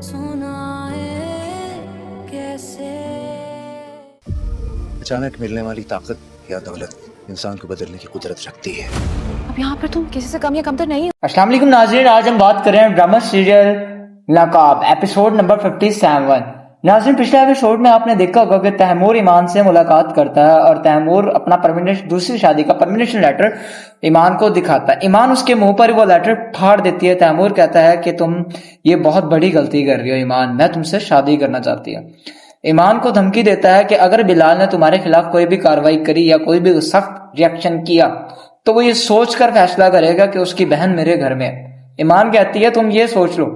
सुनाए कैसे। अचानक मिलने वाली ताकत या दौलत इंसान को बदलने की कुदरत रखती है। अब यहाँ पर तुम किसी से कम या कमतर नहीं हो। अस्सलाम वालेकुम नाज़रीन, आज हम बात कर रहे हैं ड्रामा सीरियल नकाब एपिसोड नंबर 57। नाज़रीन, पिछले एपिसोड में आपने देखा होगा कि तैमूर ईमान से मुलाकात करता है और तैमूर अपना दूसरी शादी का परमिनेशन लेटर ईमान को दिखाता है। ईमान उसके मुंह पर वो लेटर फाड़ देती है। तैमूर कहता है कि तुम ये बहुत बड़ी गलती कर रही हो ईमान, मैं तुमसे शादी करना चाहती हूँ। ईमान को धमकी देता है कि अगर बिलाल ने तुम्हारे खिलाफ कोई भी कार्रवाई करी या कोई भी सख्त रिएक्शन किया तो वो ये सोच कर फैसला करेगा कि उसकी बहन मेरे घर में है। ईमान कहती है तुम ये सोच लो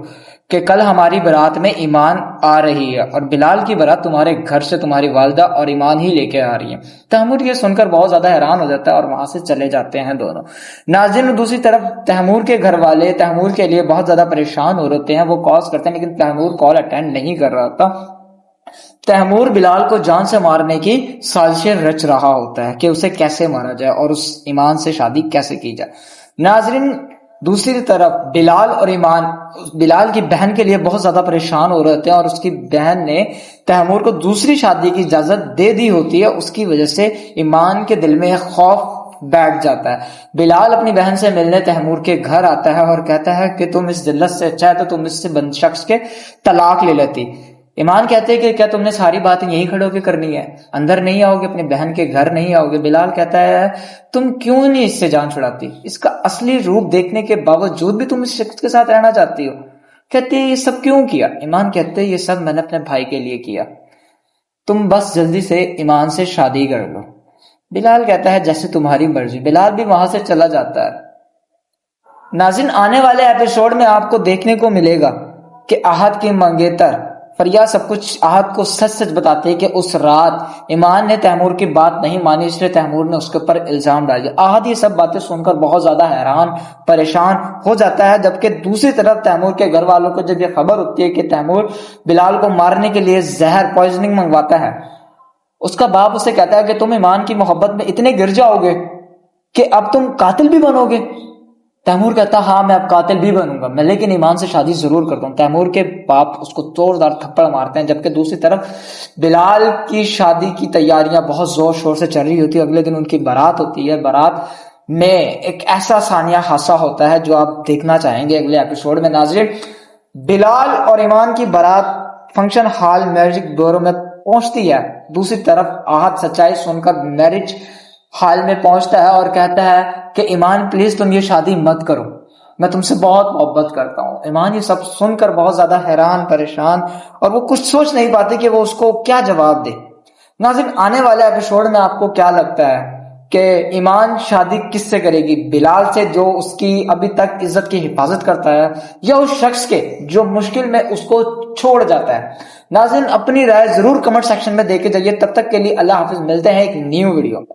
कि कल हमारी बारात में ईमान आ रही है और बिलाल की बारात तुम्हारे घर से तुम्हारी वालिदा और ईमान ही लेके आ रही है। तैमूर ये सुनकर बहुत ज्यादा हैरान हो जाता है और वहां से चले जाते हैं दोनों। नाज़रीन, दूसरी तरफ तैमूर के घर वाले तैमूर के लिए बहुत ज्यादा परेशान हो रहे हैं। वो कॉल करते हैं लेकिन तैमूर कॉल अटेंड नहीं कर रहा था। तैमूर बिलाल को जान से मारने की साजिशें रच रहा होता है कि उसे कैसे मारा जाए और उस ईमान से शादी कैसे की जाए। नाज़रीन, दूसरी तरफ बिलाल और ईमान बिलाल की बहन के लिए बहुत ज्यादा परेशान हो रहे होते हैं और उसकी बहन ने तैमूर को दूसरी शादी की इजाजत दे दी होती है। उसकी वजह से ईमान के दिल में खौफ बैठ जाता है। बिलाल अपनी बहन से मिलने तैमूर के घर आता है और कहता है कि तुम इस जिल्लत से अच्छा है तो तुम इससे बंद शख्स के तलाक ले लेती। ईमान कहते हैं कि क्या तुमने सारी बातें यहीं खड़े होकर करनी है, अंदर नहीं आओगे, अपनी बहन के घर नहीं आओगे। बिलाल कहता है तुम क्यों नहीं इससे जान छुड़ाती, इसका असली रूप देखने के बावजूद भी तुम इस शख्स के साथ रहना चाहती हो। कहते हैं ये सब क्यों किया। ईमान कहते हैं ये सब मैंने अपने भाई के लिए किया, तुम बस जल्दी से ईमान से शादी कर लो। बिलाल कहता है जैसे तुम्हारी मर्जी। बिलाल भी वहां से चला जाता है। नाज़रीन, आने वाले एपिसोड में आपको देखने को मिलेगा कि आहद की मंगेतर फरिया सब कुछ आहद को सच सच बताते हैं कि उस रात ईमान ने तैमूर की बात नहीं मानी, इसलिए तैमूर ने उसके ऊपर इल्जाम डाल दिया। आहद ये सब बातें सुनकर बहुत ज्यादा हैरान परेशान हो जाता है। जबकि दूसरी तरफ तैमूर के घर वालों को जब ये खबर होती है कि तैमूर बिलाल को मारने के लिए जहर पॉइजनिंग मंगवाता है, उसका बाप उसे कहता है कि तुम ईमान की मोहब्बत में इतने गिर जाओगे कि अब तुम कातिल भी बनोगे। तैमूर कहता हाँ मैं अब कातिल भी बनूंगा, मैं लेकिन ईमान से शादी जरूर करता हूँ। तैमूर के बाप उसको जोरदार थप्पड़ मारते हैं। जबकि दूसरी तरफ बिलाल की शादी की तैयारियां बहुत जोर शोर से चल रही होती है। अगले दिन उनकी बारात होती है। बारात में एक ऐसा सानिया हादसा होता है जो आप देखना चाहेंगे अगले एपिसोड में। नाज़रीन, बिलाल और ईमान की बारात फंक्शन हॉल मैरिज ब्यूरो में पहुंचती है। दूसरी तरफ आहद सच्चाई सुनकर मैरिज हॉल में पहुंचता है और कहता है कि ईमान प्लीज तुम ये शादी मत करो, मैं तुमसे बहुत मोहब्बत करता हूँ। ईमान ये सब सुनकर बहुत ज्यादा हैरान परेशान और वो कुछ सोच नहीं पाते कि वो उसको क्या जवाब दे। नाज़रीन, आने वाले एपिसोड में आपको क्या लगता है कि ईमान शादी किससे करेगी, बिलाल से जो उसकी अभी तक इज्जत की हिफाजत करता है या उस शख्स के जो मुश्किल में उसको छोड़ जाता है। नाज़रीन, अपनी राय जरूर कमेंट सेक्शन में दे के जाइए। तब तक के लिए अल्लाह हाफिज, मिलते हैं एक न्यू वीडियो।